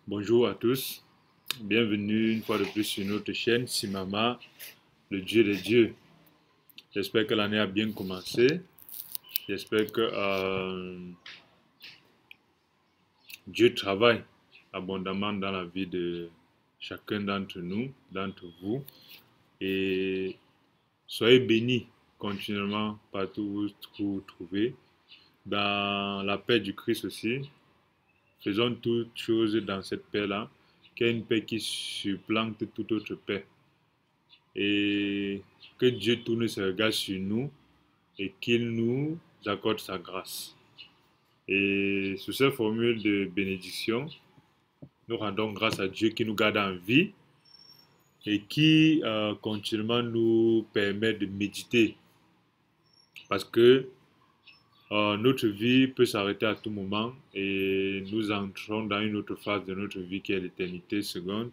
Bonjour à tous, bienvenue une fois de plus sur notre chaîne Simama, le Dieu des dieux. J'espère que l'année a bien commencé, j'espère que Dieu travaille abondamment dans la vie de chacun d'entre nous, d'entre vous, et soyez bénis continuellement partout où vous vous trouvez, dans la paix du Christ aussi. Faisons toutes choses dans cette paix-là, qui est une paix qui supplante toute autre paix. Et que Dieu tourne ses regards sur nous et qu'il nous accorde sa grâce. Et sous cette formule de bénédiction, nous rendons grâce à Dieu qui nous garde en vie et qui continuellement nous permet de méditer. Parce que notre vie peut s'arrêter à tout moment et nous entrons dans une autre phase de notre vie qui est l'éternité seconde.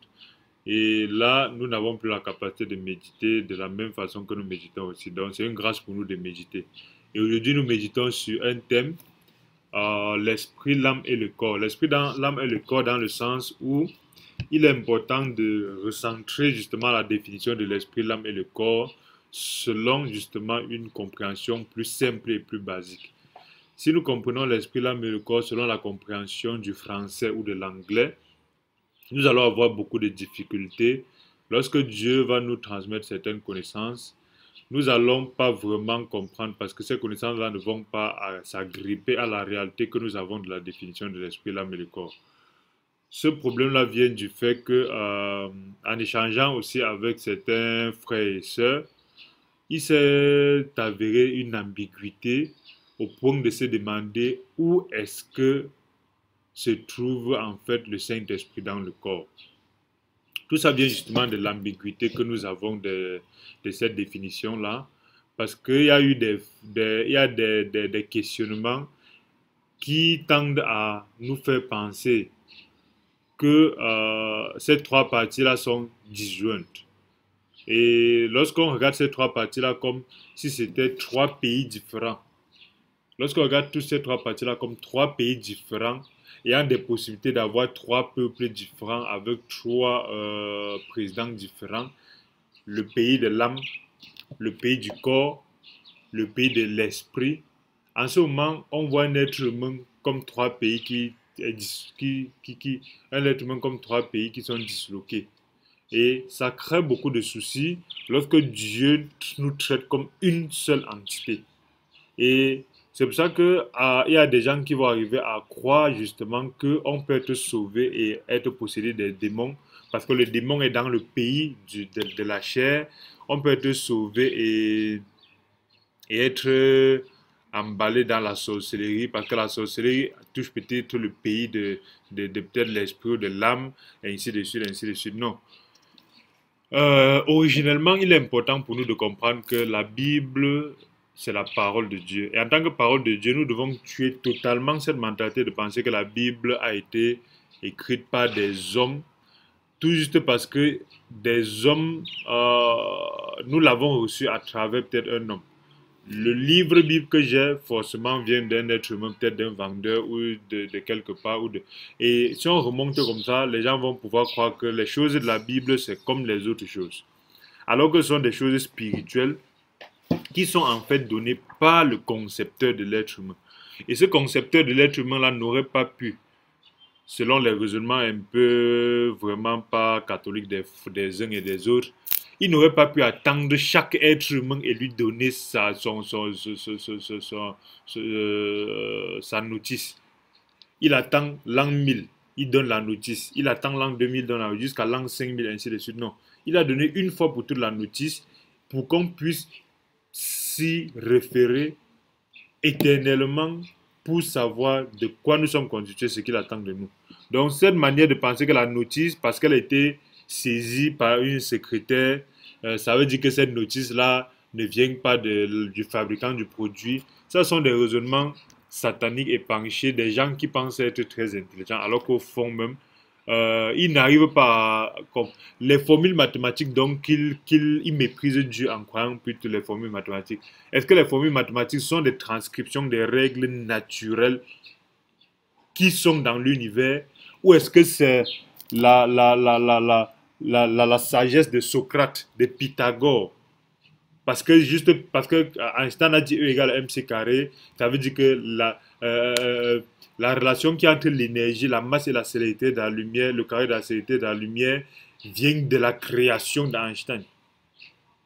Et là, nous n'avons plus la capacité de méditer de la même façon que nous méditons aussi. Donc, c'est une grâce pour nous de méditer. Et aujourd'hui, nous méditons sur un thème, l'esprit, l'âme et le corps. L'esprit, l'âme et le corps dans le sens où il est important de recentrer justement la définition de l'esprit, l'âme et le corps selon justement une compréhension plus simple et plus basique. Si nous comprenons l'esprit, l'âme et le corps selon la compréhension du français ou de l'anglais, nous allons avoir beaucoup de difficultés. Lorsque Dieu va nous transmettre certaines connaissances, nous n'allons pas vraiment comprendre parce que ces connaissances-là ne vont pas s'agripper à la réalité que nous avons de la définition de l'esprit, l'âme et le corps. Ce problème-là vient du fait que, en échangeant aussi avec certains frères et sœurs, il s'est avéré une ambiguïté au point de se demander où est-ce que se trouve en fait le Saint-Esprit dans le corps. Tout ça vient justement de l'ambiguïté que nous avons de cette définition-là, parce qu'il y a eu des questionnements qui tendent à nous faire penser que ces trois parties-là sont disjointes. Et lorsqu'on regarde ces trois parties-là comme si c'était trois pays différents, lorsqu'on regarde toutes ces trois parties-là comme trois pays différents, ayant des possibilités d'avoir trois peuples différents avec trois présidents différents, le pays de l'âme, le pays du corps, le pays de l'esprit. En ce moment, on voit un être humain comme trois pays un être humain comme trois pays qui sont disloqués. Et ça crée beaucoup de soucis lorsque Dieu nous traite comme une seule entité. Et c'est pour ça que il y a des gens qui vont arriver à croire justement qu'on peut être sauvé et être possédé des démons parce que le démon est dans le pays de la chair. On peut être sauvé et être emballé dans la sorcellerie parce que la sorcellerie touche peut-être le pays de peut-être l'esprit ou de l'âme et ainsi de suite, ainsi de suite. Non. Originellement, il est important pour nous de comprendre que la Bible, c'est la parole de Dieu. Et en tant que parole de Dieu, nous devons tuer totalement cette mentalité de penser que la Bible a été écrite par des hommes, tout juste parce que des hommes, nous l'avons reçu à travers peut-être un homme. Le livre Bible que j'ai, forcément, vient d'un être humain, peut-être d'un vendeur ou de quelque part. Et si on remonte comme ça, les gens vont pouvoir croire que les choses de la Bible, c'est comme les autres choses. Alors que ce sont des choses spirituelles qui sont en fait données par le concepteur de l'être humain. Et ce concepteur de l'être humain-là n'aurait pas pu, selon les raisonnements un peu vraiment pas catholiques des uns et des autres, il n'aurait pas pu attendre chaque être humain et lui donner sa notice. Il attend l'an 1000, il donne la notice. Il attend l'an 2000, il donne la notice, jusqu'à l'an 5000, ainsi de suite. Non. Il a donné une fois pour toute la notice pour qu'on puisse s'y référer éternellement pour savoir de quoi nous sommes constitués, ce qu'il attend de nous. Donc, cette manière de penser que la notice, parce qu'elle a été saisie par une secrétaire, ça veut dire que cette notice-là ne vient pas du fabricant du produit. Ça sont des raisonnements sataniques et penchés des gens qui pensent être très intelligents, alors qu'au fond même, ils n'arrivent pas à, comme les formules mathématiques, donc ils méprisent Dieu en croyant plutôt les formules mathématiques. Est-ce que les formules mathématiques sont des transcriptions des règles naturelles qui sont dans l'univers, ou est-ce que c'est la sagesse de Socrate, de Pythagore? Parce que Einstein a dit E égale mc carré, ça veut dire que la relation qui est entre l'énergie, la masse et la célérité de la lumière, le carré de la célérité de la lumière, vient de la création d'Einstein.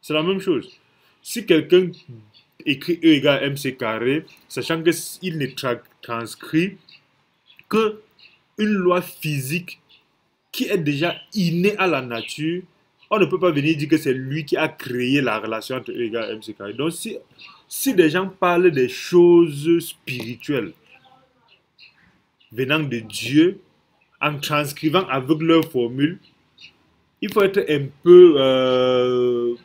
C'est la même chose. Si quelqu'un écrit E égale mc carré, sachant qu'il ne transcrit que une loi physique qui est déjà innée à la nature, on ne peut pas venir dire que c'est lui qui a créé la relation entre E égale mc carré. Donc si des gens parlent des choses spirituelles venant de Dieu, en transcrivant avec leur formule, il faut être un peu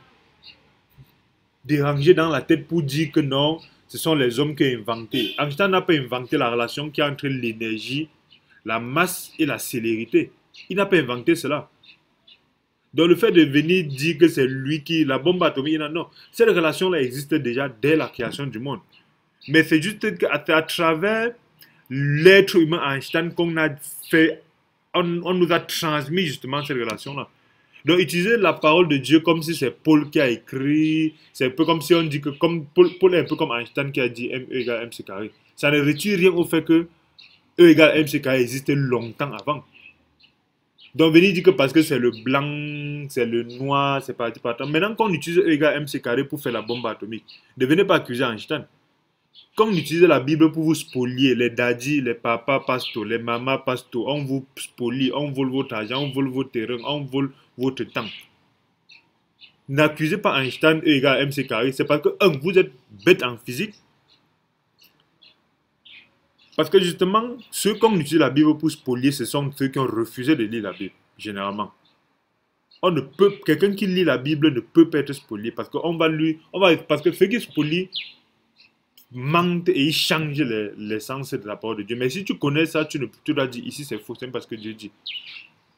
dérangé dans la tête pour dire que non, ce sont les hommes qui ont inventé. Einstein n'a pas inventé la relation qui est entre l'énergie, la masse et la célérité. Il n'a pas inventé cela. Donc le fait de venir dire que c'est lui qui, la bombe atomique, non, cette relation-là existe déjà dès la création du monde. Mais c'est juste qu'à travers l'être humain Einstein qu'on a fait, on nous a transmis justement cette relation-là. Donc utiliser la parole de Dieu comme si c'est Paul qui a écrit, c'est un peu comme si on dit que comme Paul est un peu comme Einstein qui a dit M E égale MC carré. Ça ne retire rien au fait que E égale MC carré existait longtemps avant. Donc venir dire que parce que c'est le blanc, c'est le noir, c'est parti partout. Maintenant qu'on utilise E égale MC carré pour faire la bombe atomique, ne venez pas accuser Einstein. Quand vous utilisez la Bible pour vous spolier, les daddies, les papas pastos, les mamas pastos, on vous spolie, on vole votre argent, on vole vos terrains, on vole votre temps. N'accusez pas Einstein E égale MC carré, c'est parce que, vous êtes bête en physique. Parce que justement, ceux qu'on utilise la Bible pour spolier, ce sont ceux qui ont refusé de lire la Bible, généralement. Quelqu'un qui lit la Bible ne peut pas être spolié parce parce que ceux qui spolient mentent et ils changent l'essence de la parole de Dieu. Mais si tu connais ça, tu dois dire ici c'est faux, c'est parce que Dieu dit.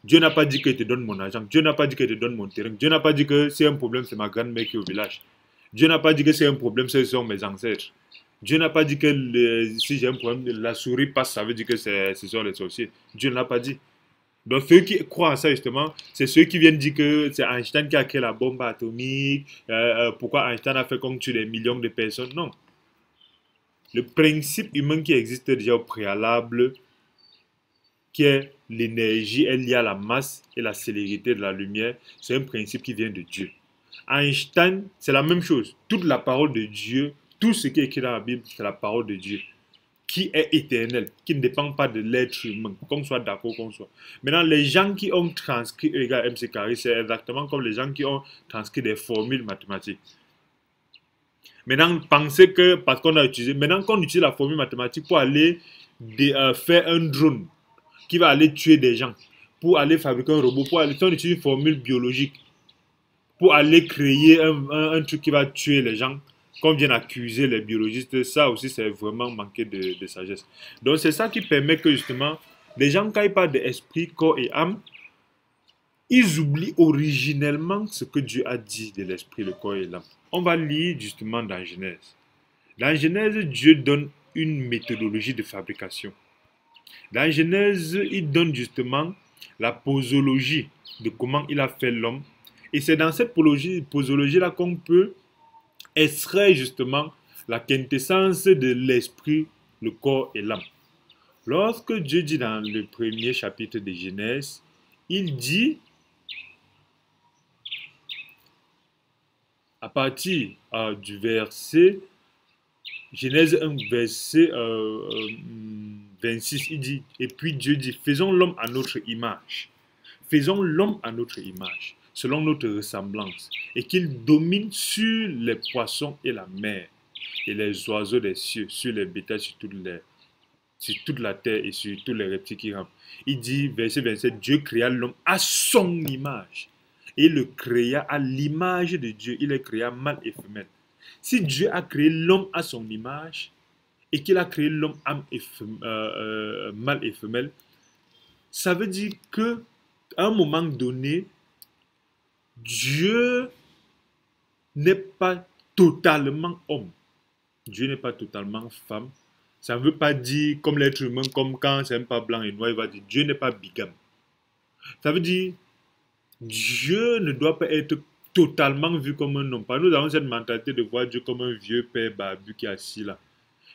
Dieu n'a pas dit qu'il te donne mon argent. Dieu n'a pas dit qu'il te donne mon terrain. Dieu n'a pas dit que c'est un problème, c'est ma grand-mère qui est au village. Dieu n'a pas dit que c'est un problème, ce sont mes ancêtres. Dieu n'a pas dit que si j'ai un problème, la souris passe, ça veut dire que ce sont les sorciers. Dieu ne l'a pas dit. Donc ceux qui croient à ça justement, c'est ceux qui viennent dire que c'est Einstein qui a créé la bombe atomique, pourquoi Einstein a fait qu'on tue des millions de personnes. Non. Le principe humain qui existe déjà au préalable, qui est l'énergie est liée à la masse et la célérité de la lumière, c'est un principe qui vient de Dieu. Einstein, c'est la même chose. Toute la parole de Dieu, tout ce qui est écrit dans la Bible, c'est la parole de Dieu, qui est éternelle, qui ne dépend pas de l'être humain, qu'on soit d'accord, qu'on soit. Maintenant, les gens qui ont transcrit E égale MC carré, c'est exactement comme les gens qui ont transcrit des formules mathématiques. Maintenant, pensez que, parce qu'on a utilisé, maintenant qu'on utilise la formule mathématique pour aller faire un drone qui va aller tuer des gens, pour aller fabriquer un robot, pour aller, si on utilise une formule biologique, pour aller créer un truc qui va tuer les gens, qu'on vient accuser les biologistes, ça aussi c'est vraiment manquer de sagesse. Donc c'est ça qui permet que justement, les gens quand ils parlent d'esprit, corps et âme, ils oublient originellement ce que Dieu a dit de l'esprit, le corps et l'âme. On va lire justement dans Genèse. Dans Genèse, Dieu donne une méthodologie de fabrication. Dans Genèse, il donne justement la posologie de comment il a fait l'homme. Et c'est dans cette posologie-là qu'on peut extraire justement la quintessence de l'esprit, le corps et l'âme. Lorsque Dieu dit dans le premier chapitre de Genèse, il dit à partir du verset, Genèse 1, verset 26, il dit, et puis Dieu dit, faisons l'homme à notre image. Faisons l'homme à notre image, selon notre ressemblance, et qu'il domine sur les poissons et la mer, et les oiseaux des cieux, sur les bétails, sur toute la terre et sur tous les reptiles qui rampent. Il dit, verset 27, Dieu créa l'homme à son image. Et il le créa à l'image de Dieu. Il le créa mâle et femelle. Si Dieu a créé l'homme à son image et qu'il a créé l'homme mâle et femelle, ça veut dire que à un moment donné, Dieu n'est pas totalement homme. Dieu n'est pas totalement femme. Ça ne veut pas dire, comme l'être humain, comme quand c'est pas blanc et noir, il va dire Dieu n'est pas bigame. Ça veut dire Dieu ne doit pas être totalement vu comme un homme. Parce que nous avons cette mentalité de voir Dieu comme un vieux père barbu qui est assis là.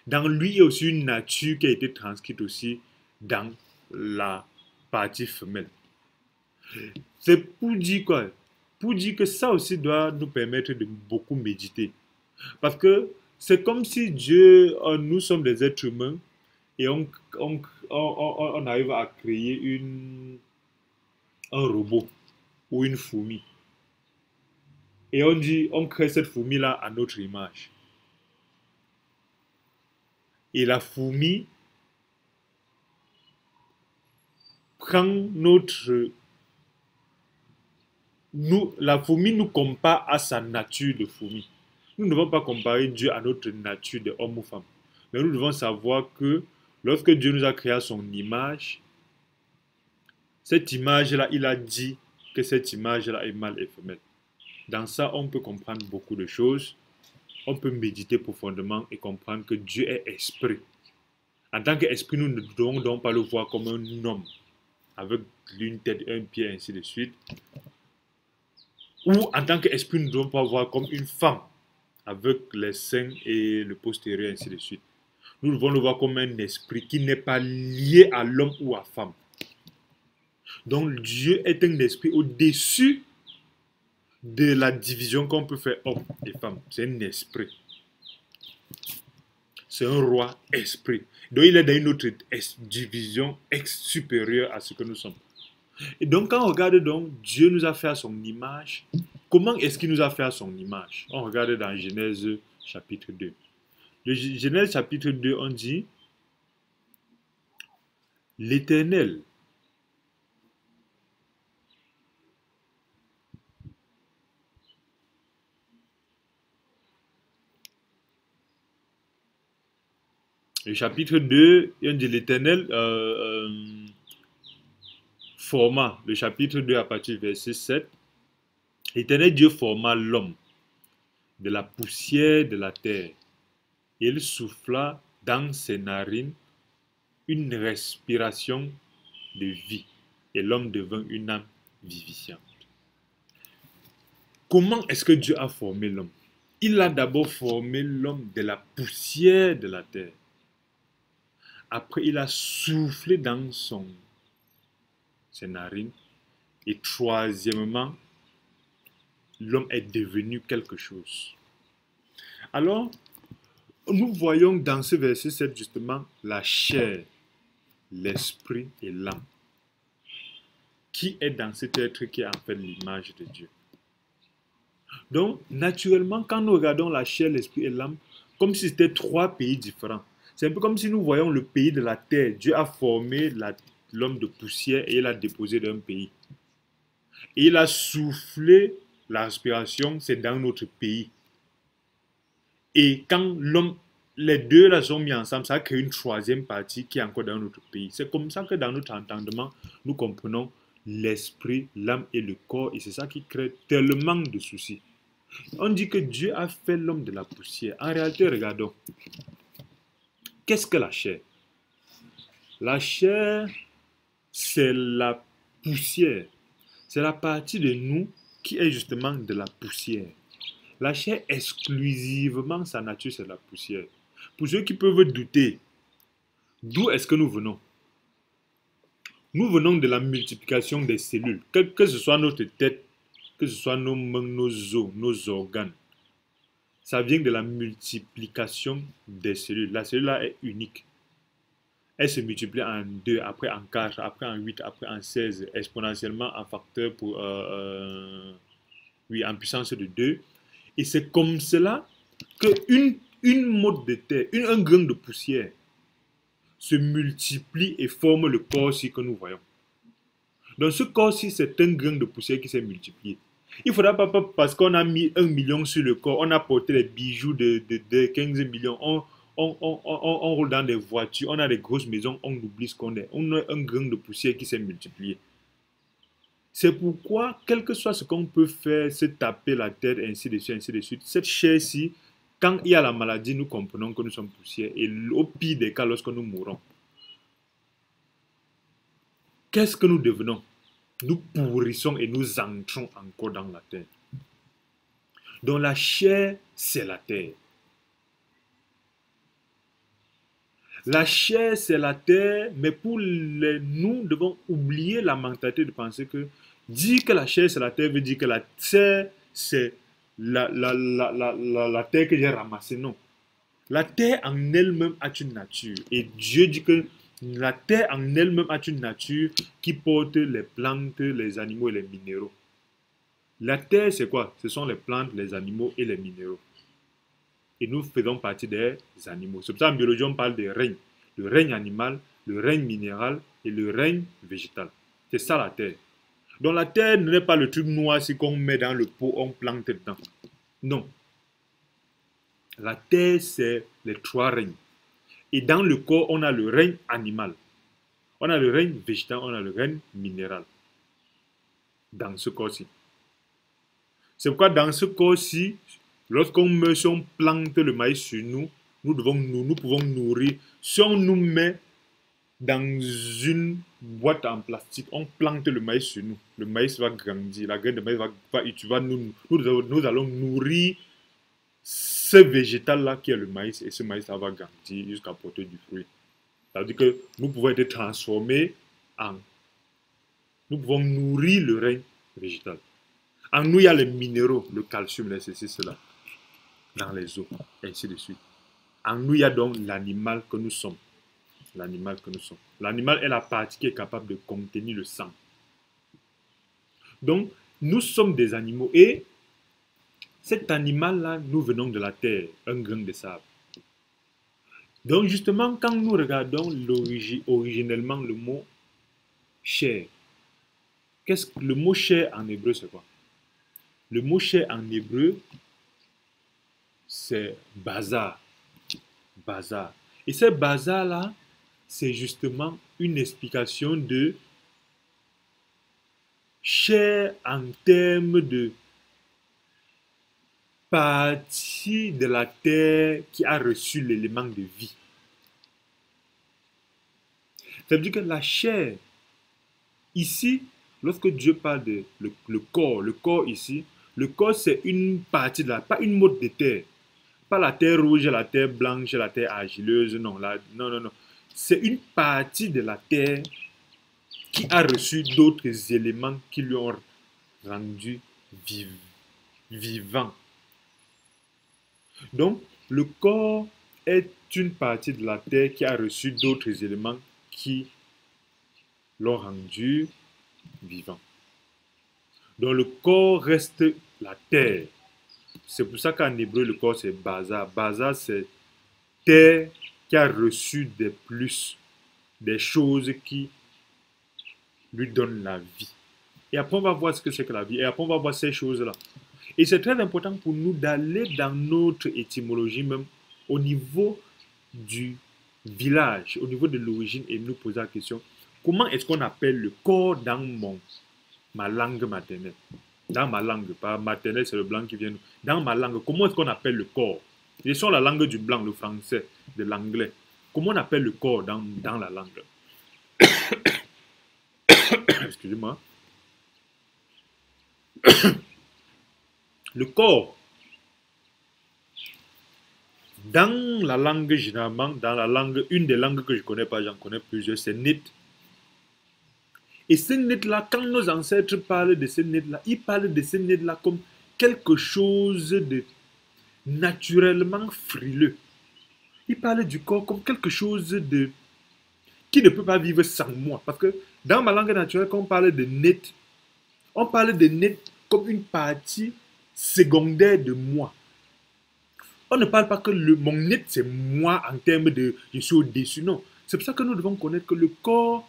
Dans lui, il y a aussi une nature qui a été transcrite aussi dans la partie femelle. C'est pour dire quoi? Pour dire que ça aussi doit nous permettre de beaucoup méditer. Parce que c'est comme si Dieu, nous sommes des êtres humains et on, on arrive à créer un robot ou une fourmi. Et on dit, on crée cette fourmi-là à notre image. Et la fourmi prend notre... la fourmi nous compare à sa nature de fourmi. Nous ne devons pas comparer Dieu à notre nature de homme ou femme. Mais nous devons savoir que lorsque Dieu nous a créé à son image, cette image-là, il a dit que cette image-là est mâle et femelle. Dans ça, on peut comprendre beaucoup de choses. On peut méditer profondément et comprendre que Dieu est esprit. En tant qu'esprit, nous ne devons donc pas le voir comme un homme avec une tête, un pied, ainsi de suite. Ou en tant qu'esprit, nous ne devons pas voir comme une femme avec les seins et le postérieur, ainsi de suite. Nous devons le voir comme un esprit qui n'est pas lié à l'homme ou à la femme. Donc Dieu est un esprit au-dessus de la division qu'on peut faire homme et femme. C'est un esprit. C'est un roi esprit. Donc il est dans une autre division supérieure à ce que nous sommes. Et donc quand on regarde donc, Dieu nous a fait à son image. Comment est-ce qu'il nous a fait à son image? On regarde dans Genèse chapitre 2. Le Genèse chapitre 2, on dit, l'Éternel le chapitre 2, on dit l'Éternel forma, le chapitre 2 à partir du verset 7, l'Éternel Dieu forma l'homme de la poussière de la terre. Et il souffla dans ses narines une respiration de vie. Et l'homme devint une âme vivifiante. Comment est-ce que Dieu a formé l'homme? Il a d'abord formé l'homme de la poussière de la terre. Après, il a soufflé dans ses narines. Et troisièmement, l'homme est devenu quelque chose. Alors, nous voyons dans ce verset 7 justement la chair, l'esprit et l'âme. Qui est dans cet être qui est en fait l'image de Dieu. Donc, naturellement, quand nous regardons la chair, l'esprit et l'âme, comme si c'était trois pays différents. C'est un peu comme si nous voyons le pays de la terre. Dieu a formé l'homme de poussière et il a déposé dans un pays. Et il a soufflé la respiration, c'est dans notre pays. Et quand les deux là sont mis ensemble, ça crée une troisième partie qui est encore dans notre pays. C'est comme ça que dans notre entendement, nous comprenons l'esprit, l'âme et le corps. Et c'est ça qui crée tellement de soucis. On dit que Dieu a fait l'homme de la poussière. En réalité, regardons. Qu'est-ce que la chair? La chair, c'est la poussière. C'est la partie de nous qui est justement de la poussière. La chair, exclusivement, sa nature, c'est la poussière. Pour ceux qui peuvent douter, d'où est-ce que nous venons? Nous venons de la multiplication des cellules. Que ce soit notre tête, que ce soit nos mains, nos os, nos organes. Ça vient de la multiplication des cellules. La cellule-là est unique. Elle se multiplie en 2, après en 4, après en 8, après en 16, exponentiellement en facteur pour, oui, en puissance de 2. Et c'est comme cela qu'une motte de terre, un grain de poussière, se multiplie et forme le corps-ci que nous voyons. Donc ce corps-ci, c'est un grain de poussière qui s'est multiplié. Il ne faudra pas, parce qu'on a mis 1 million sur le corps, on a porté les bijoux de 15 millions, on roule dans des voitures, on a des grosses maisons, on oublie ce qu'on est. On a un grain de poussière qui s'est multiplié. C'est pourquoi, quel que soit ce qu'on peut faire, se taper la tête, ainsi de suite, cette chair-ci Quand il y a la maladie, nous comprenons que nous sommes poussière. Et au pire des cas, lorsque nous mourons, qu'est-ce que nous devenons? Nous pourrissons et nous entrons encore dans la terre. Donc la chair, c'est la terre. La chair, c'est la terre, mais nous devons oublier la mentalité de penser que dire que la chair, c'est la terre veut dire que la terre, c'est la terre que j'ai ramassée. Non. La terre en elle-même a une nature. Et Dieu dit que la terre en elle-même a une nature qui porte les plantes, les animaux et les minéraux. La terre, c'est quoi? Ce sont les plantes, les animaux et les minéraux. Et nous faisons partie des animaux. C'est pour ça qu'en biologie, on parle de règne. Le règne animal, le règne minéral et le règne végétal. C'est ça la terre. Donc la terre n'est pas le truc noir si qu'on met dans le pot, on plante dedans. Non. La terre, c'est les trois règnes. Et dans le corps, on a le règne animal. On a le règne végétal, on a le règne minéral. Dans ce corps-ci. C'est pourquoi dans ce corps-ci, lorsqu'on meurt, si on plante le maïs sur nous, nous pouvons nourrir. Si on nous met dans une boîte en plastique, on plante le maïs sur nous. Le maïs va grandir, la graine de maïs nous allons nourrir ce végétal-là qui est le maïs, et ce maïs-là va grandir jusqu'à porter du fruit. Ça veut dire que nous pouvons être transformés en... Nous pouvons nourrir le règne végétal. En nous, il y a les minéraux, le calcium, les ceci, cela, dans les os, et ainsi de suite. En nous, il y a donc l'animal que nous sommes. L'animal que nous sommes. L'animal est la partie qui est capable de contenir le sang. Donc, nous sommes des animaux et cet animal-là, nous venons de la terre, un grain de sable. Donc, justement, quand nous regardons originellement le mot chair, le mot chair en hébreu, c'est quoi? Le mot chair en hébreu, c'est bazar. Bazar. Et ce bazar-là, c'est justement une explication de chair en termes de partie de la terre qui a reçu l'élément de vie. Ça veut dire que la chair, ici, lorsque Dieu parle de le corps ici, le corps c'est une partie de la, pas une motte de terre. Pas la terre rouge, la terre blanche, la terre argileuse, non, non. C'est une partie de la terre qui a reçu d'autres éléments qui lui ont rendu vivant. Donc, le corps est une partie de la terre qui a reçu d'autres éléments qui l'ont rendu vivant. Donc, le corps reste la terre. C'est pour ça qu'en hébreu, le corps, c'est bazar. Bazar, c'est terre qui a reçu des plus, des choses qui lui donnent la vie. Et après, on va voir ce que c'est que la vie. Et après, on va voir ces choses-là. Et c'est très important pour nous d'aller dans notre étymologie même au niveau du village, au niveau de l'origine et nous poser la question, comment est-ce qu'on appelle le corps dans ma langue maternelle? Dans ma langue, pas maternelle, c'est le blanc qui vient. Dans ma langue, comment est-ce qu'on appelle le corps? Et sur la langue du blanc, le français, de l'anglais. Comment on appelle le corps dans la langue? Excusez-moi. Le corps, dans la langue, généralement, dans la langue, une des langues que je ne connais pas, j'en connais plusieurs, c'est Nit. Et ce Nit-là, quand nos ancêtres parlent de ce Nit-là, ils parlent de ce Nit-là comme quelque chose de naturellement frileux. Ils parlent du corps comme quelque chose de qui ne peut pas vivre sans moi. Parce que dans ma langue naturelle, quand on parle de Nit, on parle de Nit comme une partie secondaire de moi. On ne parle pas que mon net, c'est moi en termes de je suis au-dessus. Non. C'est pour ça que nous devons connaître que le corps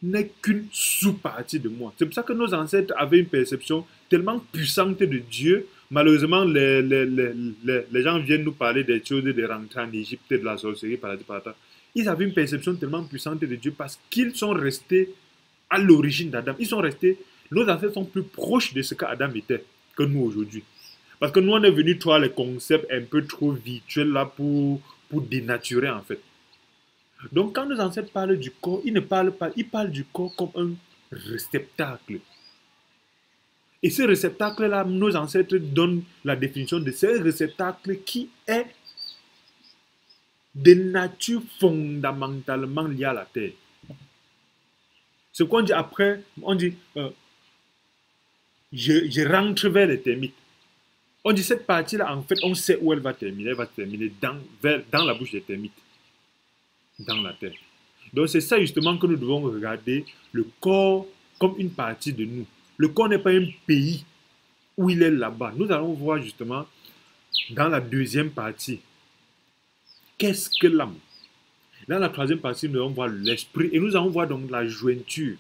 n'est qu'une sous-partie de moi. C'est pour ça que nos ancêtres avaient une perception tellement puissante de Dieu. Malheureusement, les gens viennent nous parler des choses, de rentrer en Égypte, de la sorcellerie, par là. Ils avaient une perception tellement puissante de Dieu parce qu'ils sont restés à l'origine d'Adam. Ils sont restés, nos ancêtres sont plus proches de ce qu'Adam était que nous aujourd'hui. Parce que nous, on est venu trouver les concepts un peu trop virtuels là pour dénaturer en fait. Donc, quand nos ancêtres parlent du corps, ils ne parlent pas, ils parlent du corps comme un réceptacle. Et ce réceptacle-là, nos ancêtres donnent la définition de ce réceptacle qui est de nature fondamentalement liée à la terre. Ce qu'on dit après, on dit je rentre vers les termites. On dit cette partie-là, en fait, on sait où elle va terminer. Elle va terminer dans la bouche des termites, dans la terre. Donc c'est ça justement que nous devons regarder le corps comme une partie de nous. Le corps n'est pas un pays où il est là-bas. Nous allons voir justement dans la deuxième partie, qu'est-ce que l'âme? Dans la troisième partie, nous allons voir l'esprit et nous allons voir donc la jointure.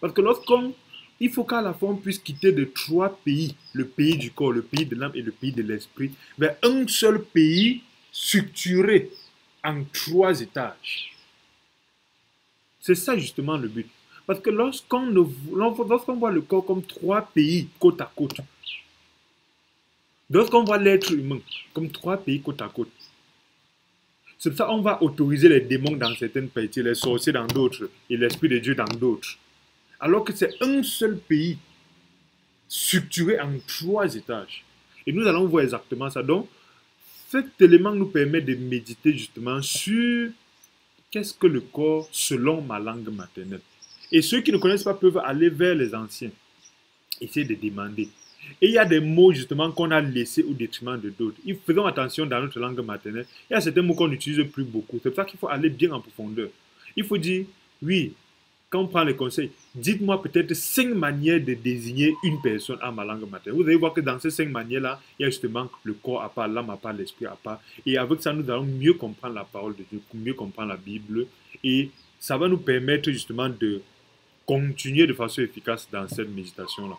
Parce que lorsqu'on, il faut qu'à la fois on puisse quitter de trois pays, le pays du corps, le pays de l'âme et le pays de l'esprit, vers un seul pays structuré en trois étages. C'est ça justement le but. Parce que lorsqu'on voit le corps comme trois pays côte à côte, lorsqu'on voit l'être humain comme trois pays côte à côte, c'est pour ça qu'on va autoriser les démons dans certaines parties, les sorciers dans d'autres et l'esprit de Dieu dans d'autres. Alors que c'est un seul pays structuré en trois étages. Et nous allons voir exactement ça. Donc, cet élément nous permet de méditer justement sur qu'est-ce que le corps selon ma langue maternelle. Et ceux qui ne connaissent pas peuvent aller vers les anciens, essayer de demander. Et il y a des mots justement qu'on a laissés au détriment de d'autres. Faisons attention dans notre langue maternelle. Il y a certains mots qu'on n'utilise plus beaucoup. C'est pour ça qu'il faut aller bien en profondeur. Il faut dire, oui, quand on prend les conseils, dites-moi peut-être 5 manières de désigner une personne à ma langue maternelle. Vous allez voir que dans ces 5 manières-là, il y a justement le corps à part, l'âme à part, l'esprit à part. Et avec ça, nous allons mieux comprendre la parole de Dieu, mieux comprendre la Bible. Et ça va nous permettre justement de continuer de façon efficace dans cette méditation-là.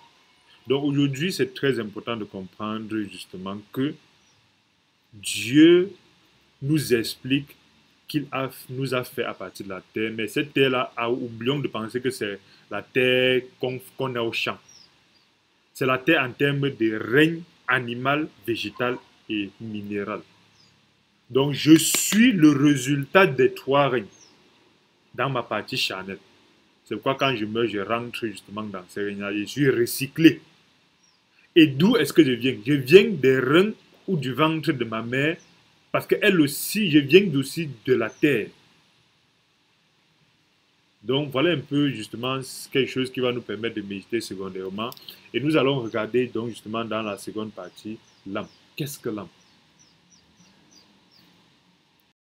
Donc aujourd'hui, c'est très important de comprendre justement que Dieu nous explique qu'il nous a fait à partir de la terre. Mais cette terre-là, oublions de penser que c'est la terre qu'on a au champ. C'est la terre en termes de règne animal, végétal et minéral. Donc je suis le résultat des trois règnes dans ma partie charnelle. C'est pourquoi quand je meurs, je rentre justement dans ces règnes-là. Je suis recyclé. Et d'où est-ce que je viens? Je viens des reins ou du ventre de ma mère, parce qu'elle aussi, je viens aussi de la terre. Donc voilà un peu justement quelque chose qui va nous permettre de méditer secondairement. Et nous allons regarder donc justement dans la seconde partie l'âme. Qu'est-ce que l'âme?